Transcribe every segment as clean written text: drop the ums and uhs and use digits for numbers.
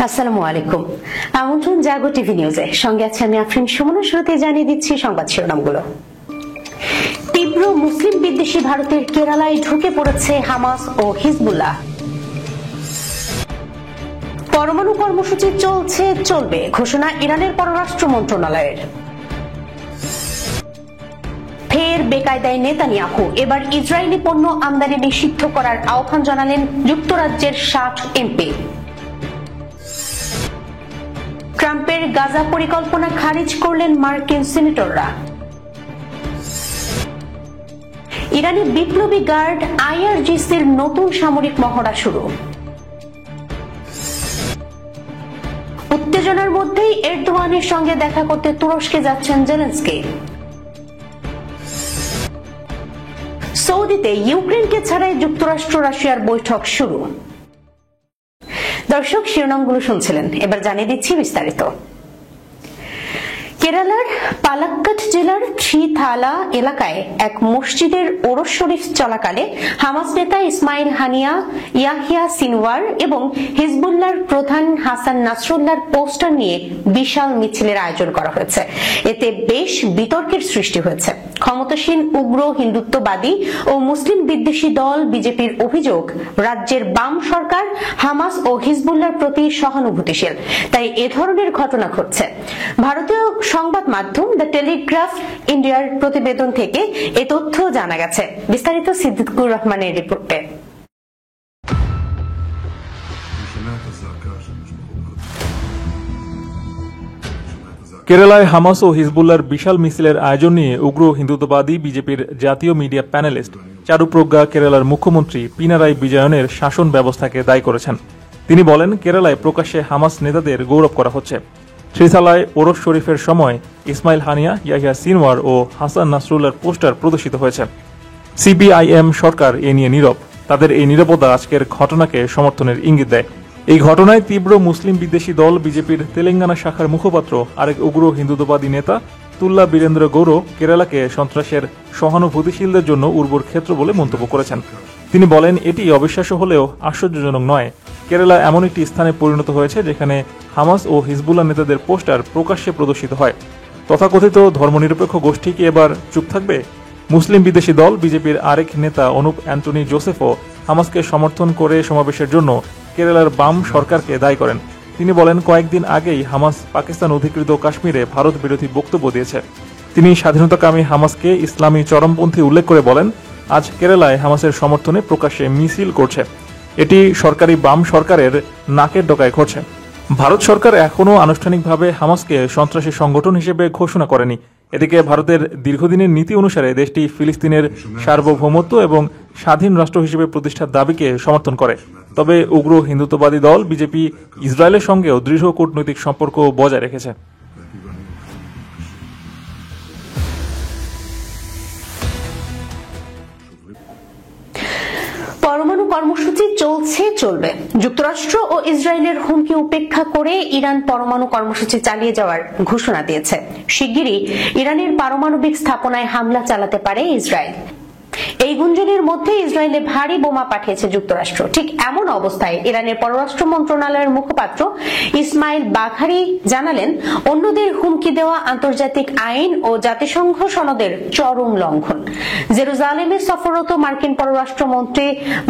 আসসালামু আলাইকুম। আমন্ত্রণ জাগো টিভি নিউজে, সঙ্গে আছে আমি আফরিন সুমন। শুরুতে জানিয়ে দিচ্ছি সংবাদ শিরোনামগুলো। তীব্র মুসলিম বিদ্বেষী ভারতের কেরালায় ঢুকে পড়েছে হামাস ও হিজবুল্লাহ। পরমাণু কর্মসূচি চলবে ঘোষণা ইরানের পররাষ্ট্র মন্ত্রণালয়ের। ফের বেকায়দায় নেতানিয়াহু, এবার ইসরায়েলি পণ্য আমদানি নিষিদ্ধ করার আহ্বান জানালেন যুক্তরাজ্যের 60 এমপি। ট্রাম্পের গাজা পরিকল্পনা খারিজ করলেন মার্কিন সিনেটররা। ইরানি বিপ্লবী গার্ড আইআরজিসির নতুন সামরিক মহড়া শুরু। উত্তেজনার মধ্যেই এরদোয়ানের সঙ্গে দেখা করতে তুরস্কে যাচ্ছেন জেলেনস্কি। সৌদিতে ইউক্রেনকে ছাড়াই যুক্তরাষ্ট্র রাশিয়ার বৈঠক শুরু। দর্শক, শিরোনামগুলো শুনছিলেন, এবার জানিয়ে দিচ্ছি বিস্তারিত। কেরালার পালাক্কাট জেলার থ্রিথালা এলাকায় এক মসজিদের ওরস শরীফ চলাকালে হামাস নেতা ইসমাইল হানিয়া, ইয়াহিয়া সিনওয়ার এবং হিজবুল্লাহর প্রধান হাসান নাসরুল্লাহর পোস্টার নিয়ে বিশাল মিছিলের আয়োজন করা হয়েছে। এতে বেশ বিতর্কের সৃষ্টি হয়েছে। ক্ষমতাসীন উগ্র হিন্দুত্ববাদী ও মুসলিম বিদ্বেষী দল বিজেপির অভিযোগ, রাজ্যের বাম সরকার হামাস ও হিজবুল্লাহর প্রতি সহানুভূতিশীল, তাই এ ধরনের ঘটনা ঘটছে। ভারতীয় সংবাদ মাধ্যম দ্য টেলিগ্রাফ ইন্ডিয়ার প্রতিবেদন থেকে এ তথ্য জানা গেছে। বিস্তারিত সিদ্দিকুর রহমানের রিপোর্টে। কেরালায় হামাস ও হিজবুল্লাহর বিশাল মিছিলের আয়োজন নিয়ে উগ্র হিন্দুত্ববাদী বিজেপির জাতীয় মিডিয়া প্যানেলিস্ট চারুপ্রজ্ঞা কেরালার মুখ্যমন্ত্রী পিনারাই বিজয়নের শাসন ব্যবস্থাকে দায়ী করেছেন। তিনি বলেন, কেরালায় প্রকাশ্যে হামাস নেতাদের গৌরব করা হচ্ছে। থ্রিথালায় ওরস শরীফের সময় ইসমাইল হানিয়া, ইয়াহিয়া সিনওয়ার ও হাসান নাসরুল্লাহর পোস্টার প্রদর্শিত হয়েছে। সিপিআইএম সরকার এ নিয়ে নীরব। তাদের এই নীরবতা আজকের ঘটনাকে সমর্থনের ইঙ্গিত দেয়। এই ঘটনায় তীব্র মুসলিম বিদ্বেষী দল বিজেপির তেলেঙ্গানা শাখার মুখপাত্র আরেক উগ্র হিন্দুত্ববাদী নেতা তুল্লা বীরেন্দ্র গৌর কেরালাকে সন্ত্রাসের সহানুভূতিশীলদের জন্য উর্বর ক্ষেত্র বলে মন্তব্য করেছেন। তিনি বলেন, এটি অবিশ্বাস্য হলেও আশ্চর্যজনক নয়। কেরালা এমন একটি স্থানে পরিণত হয়েছে যেখানে হামাস ও হিজবুল্লাহ নেতাদের পোস্টার প্রকাশ্যে প্রদর্শিত হয়। তথাকথিত ধর্মনিরপেক্ষ গোষ্ঠী কি এবার চুপ থাকবে? মুসলিম বিদ্বেষী দল বিজেপির আরেক নেতা অনুপ অ্যান্টনি জোসেফও হামাসকে সমর্থন করে সমাবেশের জন্য কেরালার বাম সরকারকে দায়ী করেন। তিনি বলেন, কয়েকদিন আগেই হামাস পাকিস্তান অধিকৃত কাশ্মীরে ভারত বিরোধী বক্তব্য দিয়েছে। তিনি স্বাধীনতাকামী হামাসকে ইসলামী চরমপন্থী উল্লেখ করে বলেন, আজ কেরালায় হামাসের সমর্থনে প্রকাশ্যে মিছিল করছে। এটি সরকারি বাম সরকারের নাকের ডগায় ঘটছে। ভারত সরকার এখনও আনুষ্ঠানিকভাবে হামাসকে সন্ত্রাসী সংগঠন হিসেবে ঘোষণা করেনি। এদিকে ভারতের দীর্ঘদিনের নীতি অনুসারে দেশটি ফিলিস্তিনের সার্বভৌমত্ব এবং স্বাধীন রাষ্ট্র হিসেবে প্রতিষ্ঠার দাবিকে সমর্থন করে। তবে উগ্র হিন্দুত্ববাদী দল বিজেপি ইসরায়েলের সঙ্গেও দৃঢ় কূটনৈতিক সম্পর্ক বজায় রেখেছে। পরমাণু কর্মসূচি চলবে। যুক্তরাষ্ট্র ও ইসরায়েলের হুমকি উপেক্ষা করে ইরান পরমাণু কর্মসূচি চালিয়ে যাওয়ার ঘোষণা দিয়েছে। শিগগিরই ইরানের পারমাণবিক স্থাপনায় হামলা চালাতে পারে ইসরায়েল। এই গুঞ্জনের মধ্যে ইসরায়েলে ভারী বোমা পাঠিয়েছে যুক্তরাষ্ট্র। ঠিক এমন অবস্থায় ইরানের পররাষ্ট্র মন্ত্রণালয়ের মুখপাত্র ইসমাইল বাঘারি জানালেন, অন্যদের হুমকি দেওয়া আন্তর্জাতিক আইন ও জাতিসংঘ সনদের চরম লঙ্ঘন। জেরুজালেমে সফররত মার্কিন পররাষ্ট্রমন্ত্রী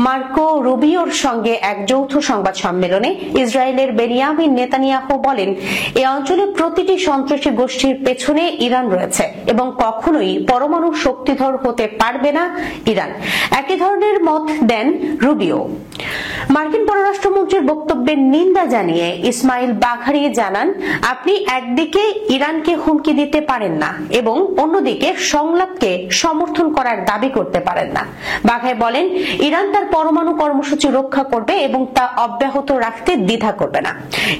মার্কো রুবিওর সঙ্গে এক যৌথ সংবাদ সম্মেলনে ইসরায়েলের বেনিয়ামিন নেতানিয়াহু বলেন, এ অঞ্চলে প্রতিটি সন্ত্রাসী গোষ্ঠীর পেছনে ইরান রয়েছে এবং কখনোই পরমাণু শক্তিধর হতে পারবে না ইরান। একই ধরনের মত দেন রুবিও। মার্কিন পররাষ্ট্রমন্ত্রীর বক্তব্যের নিন্দা জানিয়ে ইসমাইল বাঘারি জানান, আপনি একদিকে ইরানকে হুমকি দিতে পারেন না এবং অন্যদিকে সংলাপকে সমর্থন করার দাবি করতে পারেন না। বাঘারি বলেন, ইরান তার পরমাণু কর্মসূচি রক্ষা করবে এবং তা অব্যাহত রাখতে দ্বিধা করবে না।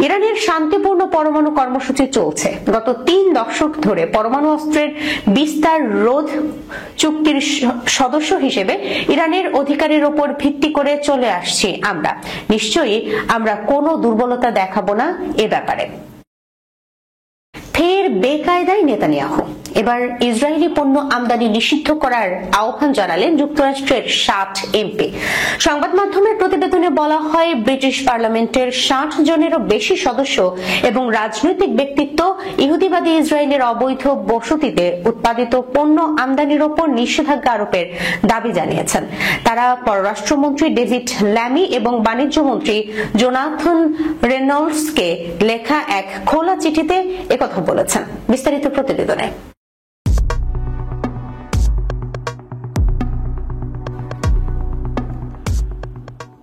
ইরানের শান্তিপূর্ণ পরমাণু কর্মসূচি চলছে। গত 3 দশক ধরে পরমাণু অস্ত্রের বিস্তার রোধ চুক্তির সদস্য হিসেবে ইরানের অধিকারের উপর ভিত্তি করে চলে আসছি আমরা। নিশ্চয়ই আমরা কোনো দুর্বলতা দেখাবো না এ ব্যাপারে। ফের বেকায়দায় নেতানিয়াহু, এবার ইসরায়েলি পণ্য আমদানি নিষিদ্ধ করার আহ্বান জানালেন যুক্তরাষ্ট্রের 60 এমপি। সংবাদ মাধ্যমের প্রতিবেদনে বলা হয়, ব্রিটিশ পার্লামেন্টের 60 জনেরও বেশি সদস্য এবং রাজনৈতিক ব্যক্তিত্ব ইহুদিবাদী ইসরায়েলের অবৈধ বসতিতে উৎপাদিত পণ্য আমদানির ওপর নিষেধাজ্ঞা আরোপের দাবি জানিয়েছেন। তারা পররাষ্ট্রমন্ত্রী ডেভিড ল্যামি এবং বাণিজ্য মন্ত্রী জোনাথন রেনল্ডসকে লেখা এক খোলা চিঠিতে একথা বলেছেন। বিস্তারিত প্রতিবেদনে।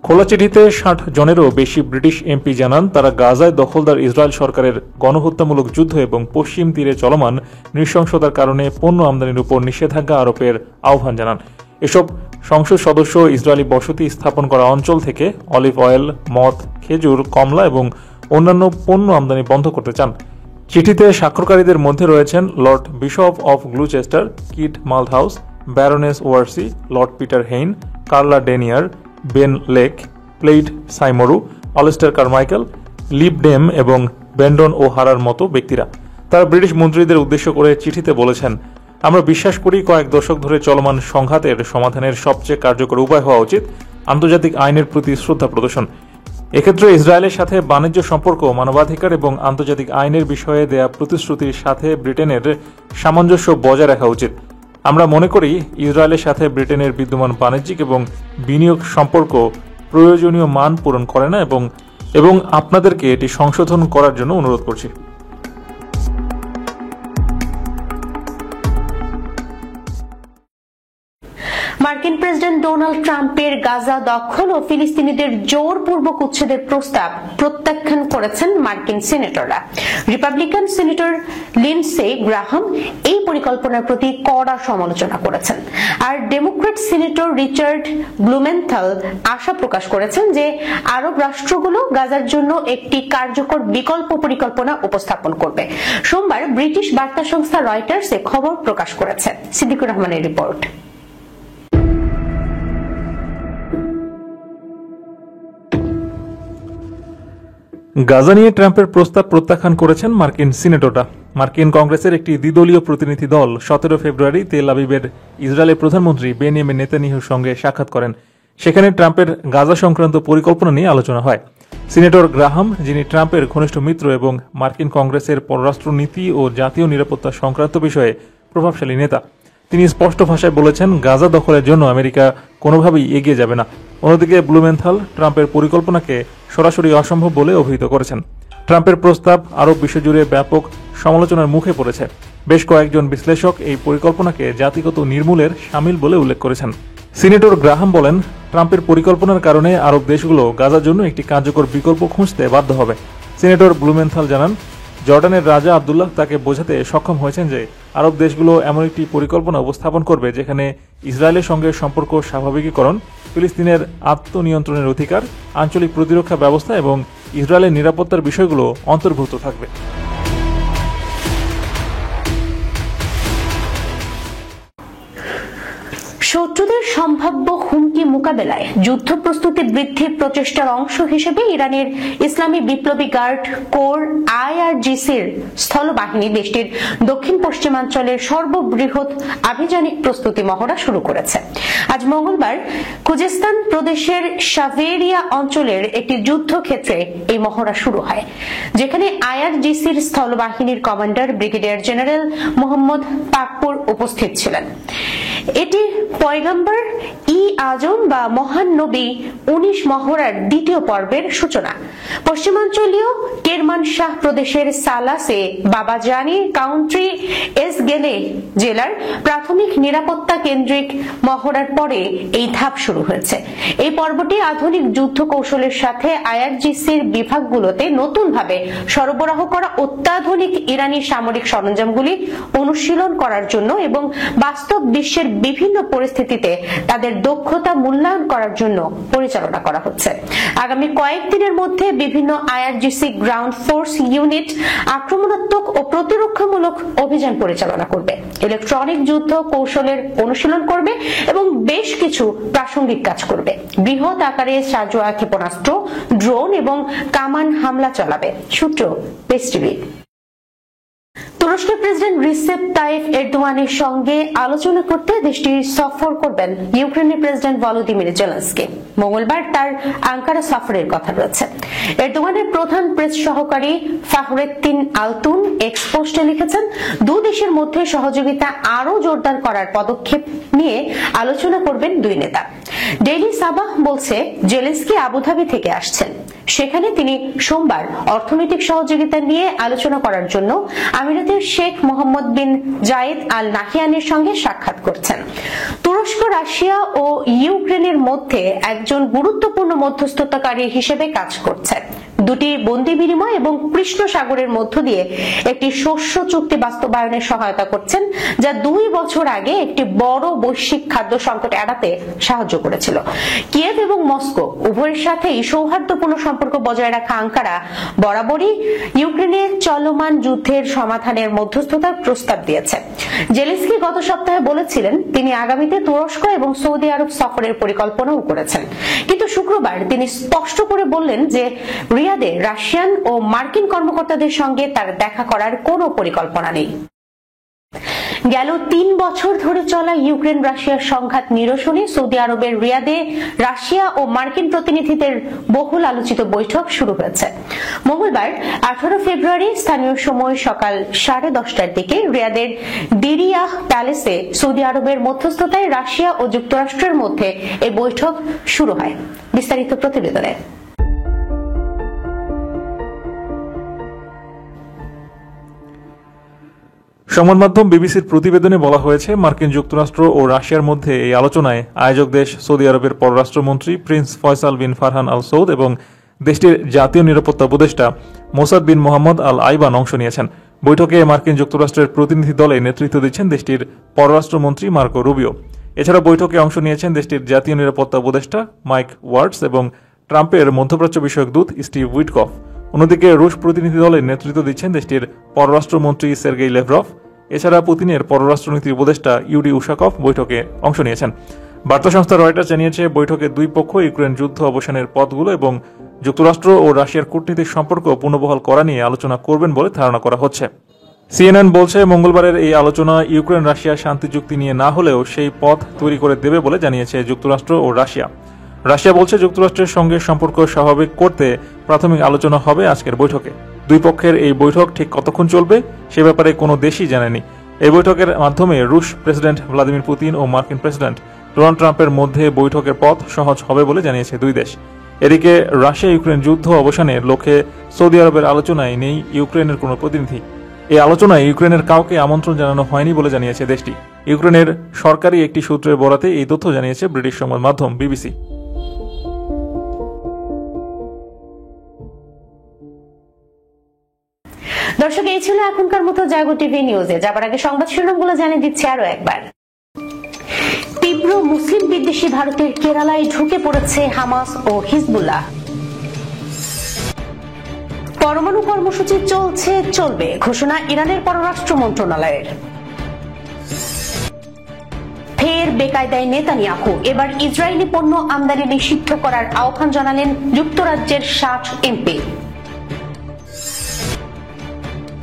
খোলা চিঠিতে 60 জনেরও বেশি ব্রিটিশ এমপি জানান, তারা গাজায় দখলদার ইসরায়েল সরকারের গণহত্যামূলক যুদ্ধ এবং পশ্চিম তীরে চলমান নৃশংসতার কারণে পণ্য আমদানির উপর নিষেধাজ্ঞা আরোপের আহ্বান জানান। এসব সংসদ সদস্য ইসরায়েলি বসতি স্থাপন করা অঞ্চল থেকে অলিভ অয়েল, মদ, খেজুর, কমলা এবং অন্যান্য পণ্য আমদানি বন্ধ করতে চান। চিঠিতে স্বাক্ষরকারীদের মধ্যে রয়েছেন Lord Bishop of Gloucester, Kit Malthouse, Baroness Warsi, Lord Peter Hain, Carla Denyer, Ben Lake, Plaid Cymru, Alistair Carmichael, Lib Dem এবং ব্রেন্ডন ও হারার মতো ব্যক্তিরা। তারা ব্রিটিশ মন্ত্রীদের উদ্দেশ্য করে চিঠিতে বলেছেন, আমরা বিশ্বাস করি কয়েক দশক ধরে চলমান সংঘাতের সমাধানের সবচেয়ে কার্যকর উপায় হওয়া উচিত আন্তর্জাতিক আইনের প্রতি শ্রদ্ধা প্রদর্শন। এক্ষেত্রে ইসরায়েলের সাথে বাণিজ্য সম্পর্ক, মানবাধিকার এবং আন্তর্জাতিক আইনের বিষয়ে দেয়া প্রতিশ্রুতির সাথে ব্রিটেনের সামঞ্জস্য বজায় রাখা উচিত। আমরা মনে করি ইসরায়েলের সাথে ব্রিটেনের বিদ্যমান বাণিজ্যিক এবং বিনিয়োগ সম্পর্ক প্রয়োজনীয় মান পূরণ করে না এবং আপনাদেরকে এটি সংশোধন করার জন্য অনুরোধ করছি। মার্কিন প্রেসিডেন্ট ডোনাল্ড ট্রাম্পের গাজা দখল ও ফিলিস্তিনিদের জোরপূর্বক উচ্ছেদের প্রস্তাব প্রত্যাখ্যান করেছেন মার্কিন সিনেটররা। রিপাবলিকান সিনেটর লিন্ডসে গ্রাহাম এই পরিকল্পনার প্রতি কড়া সমালোচনা করেছেন, আর ডেমোক্র্যাট সিনেটর রিচার্ড ব্লুমেন্থাল আশা প্রকাশ করেছেন যে আরব রাষ্ট্রগুলো গাজার জন্য একটি কার্যকর বিকল্প পরিকল্পনা উপস্থাপন করবে। সোমবার ব্রিটিশ বার্তা সংস্থা রয়টার্স এ খবর প্রকাশ করেছে। সিদ্দিকুর রহমানের রিপোর্ট। গাজা নিয়ে ট্রাম্পের প্রস্তাব প্রত্যাখ্যান করেছেন মার্কিন সিনেটররা। মার্কিন কংগ্রেসের একটি দ্বিদলীয় প্রতিনিধি দল 17 ফেব্রুয়ারি তেল আবিবের ইসরায়েলের প্রধানমন্ত্রী বেনিয়ামিন নেতানিয়াহুর সঙ্গে সাক্ষাৎ করেন। সেখানে ট্রাম্পের গাজা সংক্রান্ত পরিকল্পনা নিয়ে আলোচনা হয়। সিনেটর গ্রাহাম, যিনি ট্রাম্পের ঘনিষ্ঠ মিত্র এবং মার্কিন কংগ্রেসের পররাষ্ট্র নীতি ও জাতীয় নিরাপত্তা সংক্রান্ত বিষয়ে প্রভাবশালী নেতা, তিনি স্পষ্ট ভাষায় বলেছেন, গাজা দখলের জন্য আমেরিকা কোনোভাবেই এগিয়ে যাবে না। অন্যদিকে ব্লুমেন্থাল ট্রাম্পের পরিকল্পনাকে সরাসরি অসম্ভব বলে অভিহিত করেছেন। ট্রাম্পের প্রস্তাব আরব বিশ্বজুড়ে ব্যাপক সমালোচনার মুখে পড়েছে। বেশ কয়েকজন বিশ্লেষক এই পরিকল্পনাকে জাতিগত নির্মূলের শামিল বলে উল্লেখ করেছেন। সিনেটর গ্রাহাম বলেন, ট্রাম্পের পরিকল্পনার কারণে আরব দেশগুলো গাজার জন্য একটি কার্যকর বিকল্প খুঁজতে বাধ্য হবে। সিনেটর ব্লুমেন্থাল জানান, জর্ডানের রাজা আবদুল্লাহ তাকে বোঝাতে সক্ষম হয়েছেন যে আরব দেশগুলো এমন একটি পরিকল্পনা উপস্থাপন করবে যেখানে ইসরায়েলের সঙ্গে সম্পর্ক স্বাভাবিকীকরণ, ফিলিস্তিনের আত্মনিয়ন্ত্রণের অধিকার, আঞ্চলিক প্রতিরক্ষা ব্যবস্থা এবং ইসরায়েলের নিরাপত্তার বিষয়গুলো অন্তর্ভুক্ত থাকবে। শত্রুদের সম্ভাব্য হুমকি মোকাবেলায় যুদ্ধ প্রস্তুতি বৃদ্ধির প্রচেষ্টার অংশ হিসেবে ইরানের ইসলামী বিপ্লবী গার্ড কোর IRGC-র স্থলবাহিনী দেশটির দক্ষিণ পশ্চিমাঞ্চলের সর্ববৃহৎ আভিযানিক প্রস্তুতি মহড়া শুরু করেছে। আজ মঙ্গলবার খুজেস্তান প্রদেশের শাভেরিয়া অঞ্চলের একটি যুদ্ধক্ষেত্রে এই মহড়া শুরু হয়, যেখানে IRGC-র স্থলবাহিনীর commander brigadier general Mohammad Pakpour উপস্থিত ছিলেন। এটি পয়গম্বর আজম বা মহান নবী 19 মহড়ার দ্বিতীয় পর্বের সূচনা। পশ্চিমাঞ্চলীয় কেরমানশাহ প্রদেশের সালাসে বাবাজানি কাউন্ট্রি এসগেলে জেলার প্রাথমিক নিরাপত্তা কেন্দ্রিক মহড়ার পরে এই ধাপ শুরু হয়েছে। এই পর্বটি আধুনিক যুদ্ধ কৌশলের সাথে IRGC-র বিভাগগুলোতে নতুনভাবে সরবরাহ করা অত্যাধুনিক ইরানি সামরিক সরঞ্জামগুলি অনুশীলন করার জন্য এবং বাস্তব বিশ্বের বিভিন্ন পরিস্থিতিতে তাদের দক্ষতা মূল্যায়ন করার জন্য পরিচালনা করা হচ্ছে। আগামী কয়েকদিনের মধ্যে বিভিন্ন IRGC গ্রাউন্ড ফোর্স ইউনিট আক্রমণাত্মক ও প্রতিরক্ষামূলক অভিযান পরিচালনা করবে, ইলেকট্রনিক যুদ্ধ কৌশলের অনুশীলন করবে এবং বেশ কিছু প্রাসঙ্গিক কাজ করবে। বৃহৎ আকারে সাজোয়া ক্ষেপণাস্ত্র, ড্রোন এবং কামান হামলা চালাবে। সূত্র পেস টিভি। তুরস্কের প্রেসিডেন্ট রিসেপ তাইপ এরদোয়ানের সঙ্গে আলোচনা করতে দেশটি সফর করবেন ইউক্রেনের প্রেসিডেন্ট ভলোদিমির জেলেনস্কি। মঙ্গলবার তার আঙ্কারা সফরের কথা রয়েছে। এরদোয়ানের প্রধান প্রেস সহকারী ফাহরেদ্দিন আলতুন এক্স পোস্টে লিখেছেন, দুই দেশের মধ্যে সহযোগিতা আরো জোরদার করার পদক্ষেপ নিয়ে আলোচনা করবেন দুই নেতা। ডেইলি সাবাহ বলছে, জেলেনস্কি আবুধাবি থেকে আসছেন। সেখানে তিনি সোমবার অর্থনৈতিক সহযোগিতা নিয়ে আলোচনা করার জন্য আমিরাতের শেখ মোহাম্মদ বিন জায়েদ আল নাহিয়ানের সঙ্গে সাক্ষাৎ করছেন। তুরস্ক রাশিয়া ও ইউক্রেনের মধ্যে একজন গুরুত্বপূর্ণ মধ্যস্থতাকারী হিসেবে কাজ করছে। দুটি বন্দি বিনিময় এবং কৃষ্ণ সাগরের মধ্য দিয়ে একটি শস্য চুক্তি বাস্তবায়নে সহায়তা করছেন, যা 2 বছর আগে একটি বড় বৈশ্বিক খাদ্য সংকট এড়াতে সাহায্য করেছিল। কিয়েভ এবং মস্কো উভয়ের সাথেই সৌহার্দ্যপূর্ণ সম্পর্ক বজায় রাখা আঙ্কারা বরাবরই ইউক্রেনের চলমান যুদ্ধের সমাধানের মধ্যস্থতার প্রস্তাব দিয়েছে। জেলেনস্কি গত সপ্তাহে বলেছিলেন তিনি আগামীতে তুরস্ক এবং সৌদি আরব সফরের পরিকল্পনাও করেছেন, কিন্তু শুক্রবার তিনি স্পষ্ট করে বললেন যে রিয়াদে রাশিয়ান ও মার্কিন কর্মকর্তাদের সঙ্গে তার দেখা করার কোনো পরিকল্পনা নেই। গেল 3 বছর ধরে চলা ইউক্রেন রাশিয়ার সংঘাত নিরসনে সৌদি আরবের রিয়াদে রাশিয়া ও মার্কিন প্রতিনিধিদের বহুল আলোচিত বৈঠক শুরু হয়েছে। মঙ্গলবার 18 ফেব্রুয়ারি স্থানীয় সময় সকাল 10:30টার দিকে রিয়াদের দিরিয়াহ প্যালেসে সৌদি আরবের মধ্যস্থতায় রাশিয়া ও যুক্তরাষ্ট্রের মধ্যে এই বৈঠক শুরু হয়। বিস্তারিত প্রতিবেদনে। সংবাদ মাধ্যম বিবিসির প্রতিবেদনে বলা হয়েছে, মার্কিন যুক্তরাষ্ট্র ও রাশিয়ার মধ্যে এই আলোচনায় আয়োজক দেশ সৌদি আরবের পররাষ্ট্রমন্ত্রী প্রিন্স ফয়সাল বিন ফারহান আল সৌদ এবং দেশটির জাতীয় নিরাপত্তা উপদেষ্টা মোসাদ বিন মোহাম্মদ আল আইবান অংশ নিয়েছেন। বৈঠকে মার্কিন যুক্তরাষ্ট্রের প্রতিনিধি দলে নেতৃত্ব দিচ্ছেন দেশটির পররাষ্ট্রমন্ত্রী মার্কো রুবিও। এছাড়া বৈঠকে অংশ নিয়েছেন দেশটির জাতীয় নিরাপত্তা উপদেষ্টা মাইক ওয়ার্ডস এবং ট্রাম্পের মধ্যপ্রাচ্য বিষয়ক দূত স্টিভ উইটকফ। অন্যদিকে রুশ প্রতিনিধি দলে নেতৃত্ব দিচ্ছেন দেশটির পররাষ্ট্রমন্ত্রী সের্গেই লেভরভ। এছাড়া পুতিনের পররাষ্ট্রনীতি উপদেষ্টা ইউরি উশাকভ বৈঠকে অংশ নিয়েছেন। বার্তা সংস্থা রয়টার্স জানিয়েছে, বৈঠকে দুই পক্ষ ইউক্রেন যুদ্ধ অবসানের পথগুলো এবং যুক্তরাষ্ট্র ও রাশিয়ার কূটনৈতিক সম্পর্ক পুনর্বহাল করা নিয়ে আলোচনা করবেন বলে ধারণা করা হচ্ছে। সিএনএন বলছে, মঙ্গলবারের এই আলোচনা ইউক্রেন রাশিয়া শান্তি চুক্তি নিয়ে না হলেও সেই পথ তৈরি করে দেবে বলে জানিয়েছে যুক্তরাষ্ট্র ও রাশিয়া। রাশিয়া বলছে, যুক্তরাষ্ট্রের সঙ্গে সম্পর্ক স্বাভাবিক করতে প্রাথমিক আলোচনা হবে আজকের বৈঠকে। দুই পক্ষের এই বৈঠক ঠিক কতক্ষণ চলবে সে ব্যাপারে কোনো দেশই জানেনি। এই বৈঠকের মাধ্যমে রুশ প্রেসিডেন্ট ভ্লাদিমির পুতিন ও মার্কিন প্রেসিডেন্ট ডোনাল্ড ট্রাম্পের মধ্যে বৈঠকের পথ সহজ হবে বলে জানিয়েছে দুই দেশ। এদিকে রাশিয়া ইউক্রেন যুদ্ধ অবসানের লক্ষ্যে সৌদি আরবের আলোচনায় নেই ইউক্রেনের কোনো প্রতিনিধি। এই আলোচনায় ইউক্রেনের কাউকে আমন্ত্রণ জানানো হয়নি বলে জানিয়েছে দেশটি। ইউক্রেনের সরকারি একটি সূত্রের বরাতে এই তথ্য জানিয়েছে ব্রিটিশ সংবাদ মাধ্যম বিবিসি। দর্শক, এই ছিল এখনকার মতো জাগো টিভি নিউজে। যাবার আগে সংবাদ শিরোনামগুলো জানিয়ে দিচ্ছি আরো একবার। তীব্র মুসলিম বিদ্বেষী ভারতের কেরালায় ঢুকে পড়েছে হামাস ও হিজবুল্লাহ। পরমাণু কর্মসূচি চলবে ঘোষণা ইরানের পররাষ্ট্র মন্ত্রণালয়ের। ফের বেকায়দায় নেতানিয়াহু, এবার ইসরায়েলি পণ্য আমদানি নিষিদ্ধ করার আহ্বান জানালেন যুক্তরাজ্যের 60 এমপি।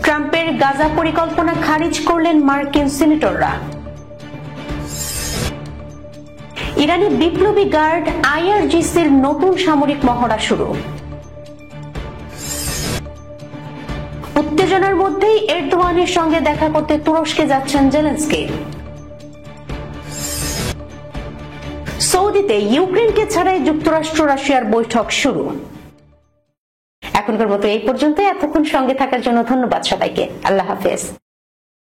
ট্রাম্পের গাজা পরিকল্পনা খারিজ করলেন মার্কিন সিনেটররা। ইরানি বিপ্লবী গার্ড আইআরজিসির নতুন সামরিক মহড়া শুরু। উত্তেজনার মধ্যেই এরদোয়ানের সঙ্গে দেখা করতে তুরস্কে যাচ্ছেন জেলেনস্কি। সৌদিতে ইউক্রেনকে ছাড়াই যুক্তরাষ্ট্র রাশিয়ার বৈঠক শুরু। এখনকার মতো এই পর্যন্ত। এতক্ষণ সঙ্গে থাকার জন্য ধন্যবাদ সবাইকে। আল্লাহ হাফেজ।